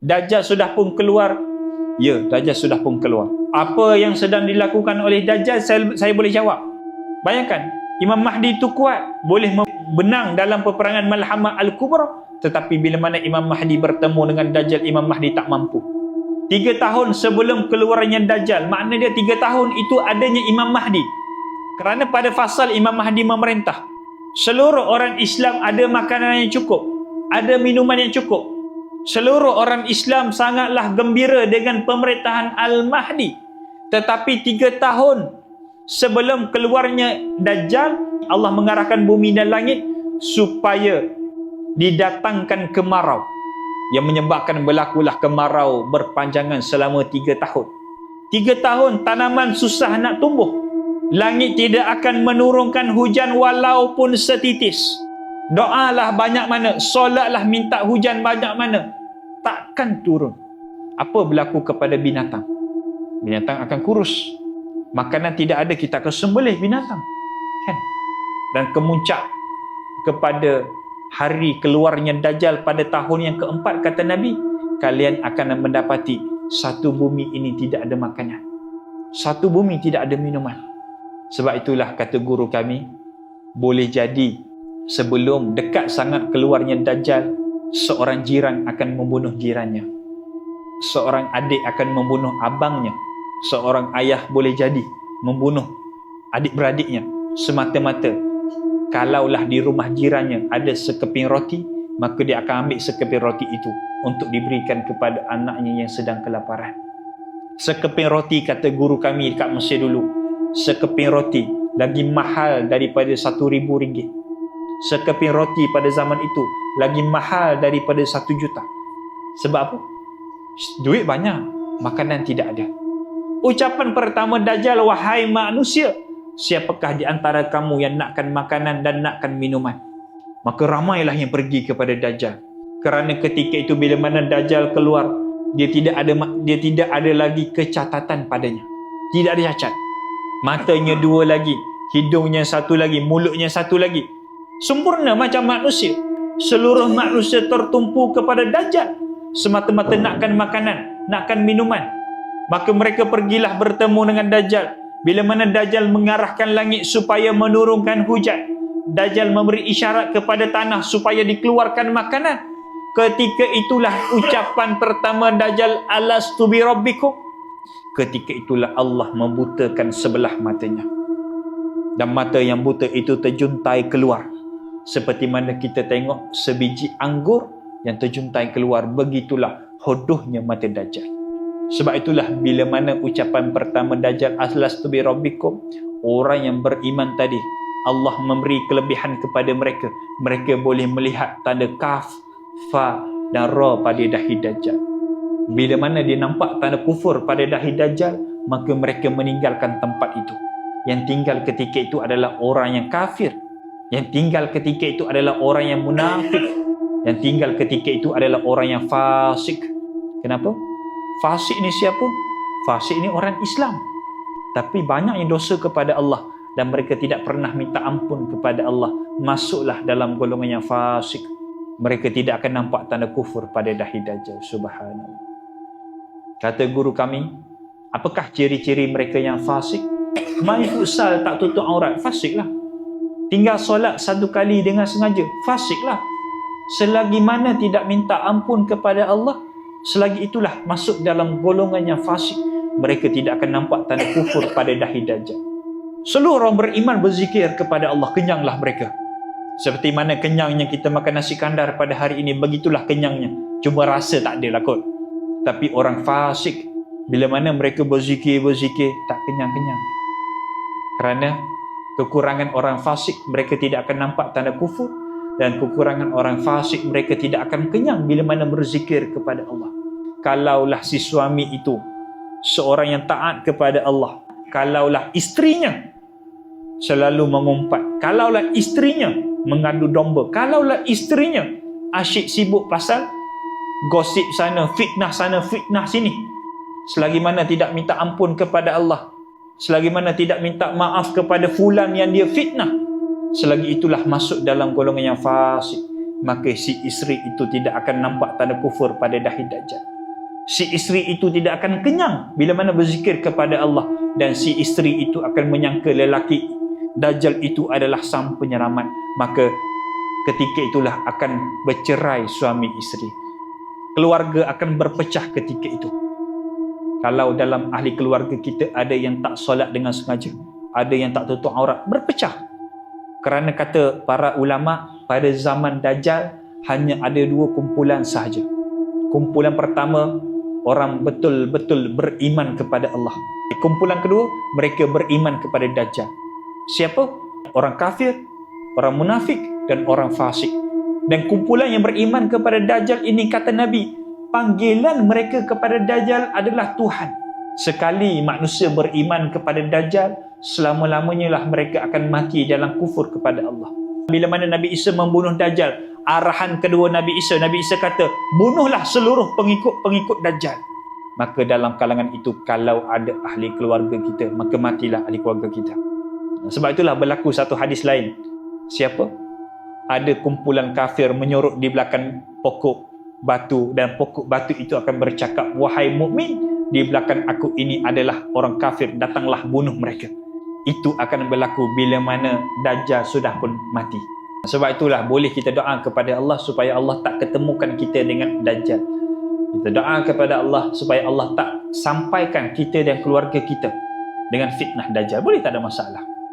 Dajjal sudah pun keluar. Ya, Dajjal sudah pun keluar. Apa yang sedang dilakukan oleh Dajjal, saya boleh jawab. Bayangkan, Imam Mahdi itu kuat, boleh menang dalam peperangan Malhamah Al-Kubra, tetapi bila mana Imam Mahdi bertemu dengan Dajjal, Imam Mahdi tak mampu. 3 tahun sebelum keluarnya Dajjal, makna dia 3 tahun itu adanya Imam Mahdi. Kerana pada fasal Imam Mahdi memerintah, seluruh orang Islam ada makanan yang cukup, ada minuman yang cukup. Seluruh orang Islam sangatlah gembira dengan pemerintahan Al-Mahdi. Tetapi 3 tahun sebelum keluarnya Dajjal, Allah mengarahkan bumi dan langit supaya didatangkan kemarau, yang menyebabkan berlakulah kemarau berpanjangan selama 3 tahun. 3 tahun tanaman susah nak tumbuh. Langit tidak akan menurunkan hujan walaupun setitis. Doalah banyak mana, solatlah minta hujan banyak mana, takkan turun. Apa berlaku kepada binatang? Binatang akan kurus. Makanan tidak ada, kita akan sembelih binatang, kan? Dan kemuncak kepada hari keluarnya Dajjal pada tahun yang keempat, kata Nabi, kalian akan mendapati satu bumi ini tidak ada makanan, satu bumi tidak ada minuman. Sebab itulah kata guru kami, boleh jadi sebelum dekat sangat keluarnya Dajjal, seorang jiran akan membunuh jirannya, seorang adik akan membunuh abangnya, seorang ayah boleh jadi membunuh adik-beradiknya, semata-mata kalaulah di rumah jirannya ada sekeping roti, maka dia akan ambil sekeping roti itu untuk diberikan kepada anaknya yang sedang kelaparan. Sekeping roti, kata guru kami dekat Mesir dulu, sekeping roti lagi mahal daripada RM1,000. Sekeping roti pada zaman itu lagi mahal daripada 1 juta. Sebab apa? Duit banyak, makanan tidak ada. Ucapan pertama Dajjal, wahai manusia, siapakah di antara kamu yang nakkan makanan dan nakkan minuman? Maka ramailah yang pergi kepada Dajjal. Kerana ketika itu bila mana Dajjal keluar, dia tidak ada lagi kecatatan padanya. Tidak ada cacat. Matanya 2 lagi, hidungnya 1 lagi, mulutnya 1 lagi. Sempurna macam manusia. Seluruh manusia tertumpu kepada Dajjal, semata-mata nakkan makanan, nakkan minuman. Maka mereka pergilah bertemu dengan Dajjal. Bila mana Dajjal mengarahkan langit supaya menurunkan hujan, Dajjal memberi isyarat kepada tanah supaya dikeluarkan makanan. Ketika itulah ucapan pertama Dajjal, alastu bi rabbikum. Ketika itulah Allah membutakan sebelah matanya, dan mata yang buta itu terjuntai keluar. Seperti mana kita tengok sebiji anggur yang terjuntai keluar, begitulah hodohnya mata Dajjal. Sebab itulah bila mana ucapan pertama Dajjal, alastu bi rabbikum, orang yang beriman tadi, Allah memberi kelebihan kepada mereka. Mereka boleh melihat tanda kaf, fa dan ra pada dahi Dajjal. Bila mana dia nampak tanda kufur pada dahi Dajjal, maka mereka meninggalkan tempat itu. Yang tinggal ketika itu adalah orang yang kafir. Yang tinggal ketika itu adalah orang yang munafik. Yang tinggal ketika itu adalah orang yang fasik. Kenapa? Fasik ni siapa? Fasik ni orang Islam, tapi banyak yang dosa kepada Allah dan mereka tidak pernah minta ampun kepada Allah. Masuklah dalam golongan yang fasik. Mereka tidak akan nampak tanda kufur pada dahi Dajjal. Subhanallah. Kata guru kami, apakah ciri-ciri mereka yang fasik? Main futsal tak tutup aurat, fasiklah. Tinggal solat 1 kali dengan sengaja, fasiklah. Selagi mana tidak minta ampun kepada Allah, selagi itulah masuk dalam golongan yang fasik. Mereka tidak akan nampak tanda kufur pada dahi Dajjal. Seluruh orang beriman berzikir kepada Allah, kenyanglah mereka. Seperti mana kenyangnya kita makan nasi kandar pada hari ini, begitulah kenyangnya. Cuma rasa tak ada lah kot. Tapi orang fasik, bila mana mereka berzikir, tak kenyang-kenyang. Kerana kekurangan orang fasik, mereka tidak akan nampak tanda kufur. Dan kekurangan orang fasik, mereka tidak akan kenyang bila mana berzikir kepada Allah. Kalaulah si suami itu seorang yang taat kepada Allah, kalaulah isterinya selalu mengumpat, kalaulah isterinya mengadu domba, kalaulah isterinya asyik sibuk pasal gosip sana, fitnah sini, selagi mana tidak minta ampun kepada Allah, selagi mana tidak minta maaf kepada fulan yang dia fitnah, selagi itulah masuk dalam golongan yang fasik. maka si isteri itu tidak akan nampak tanda kufur pada dahi Dajjal. Si isteri itu tidak akan kenyang bila mana berzikir kepada Allah, dan si isteri itu akan menyangka lelaki Dajjal itu adalah sang penyelamat, maka ketika itulah akan bercerai suami isteri. Keluarga akan berpecah ketika itu. Kalau dalam ahli keluarga kita ada yang tak solat dengan sengaja, ada yang tak tutup aurat, berpecah. Kerana kata para ulama, pada zaman Dajjal hanya ada dua kumpulan sahaja. Kumpulan pertama, orang betul-betul beriman kepada Allah. Kumpulan kedua, mereka beriman kepada Dajjal. Siapa? Orang kafir, orang munafik dan orang fasik. Dan kumpulan yang beriman kepada Dajjal ini, kata Nabi, panggilan mereka kepada Dajjal adalah Tuhan. Sekali manusia beriman kepada Dajjal, selama-lamanya lah mereka akan mati dalam kufur kepada Allah. Bila mana Nabi Isa membunuh Dajjal, arahan kedua Nabi Isa kata, bunuhlah seluruh pengikut-pengikut Dajjal. Maka dalam kalangan itu, kalau ada ahli keluarga kita, maka matilah ahli keluarga kita. Sebab itulah berlaku satu hadis lain. Siapa? Ada kumpulan kafir menyorok di belakang pokok batu, dan pokok batu itu akan bercakap, wahai mukmin, di belakang aku ini adalah orang kafir, datanglah bunuh mereka. Itu akan berlaku bila mana Dajjal sudah pun mati. Sebab itulah boleh kita doa kepada Allah supaya Allah tak ketemukan kita dengan Dajjal. Kita doa kepada Allah supaya Allah tak sampaikan kita dan keluarga kita dengan fitnah Dajjal. Boleh, tak ada masalah.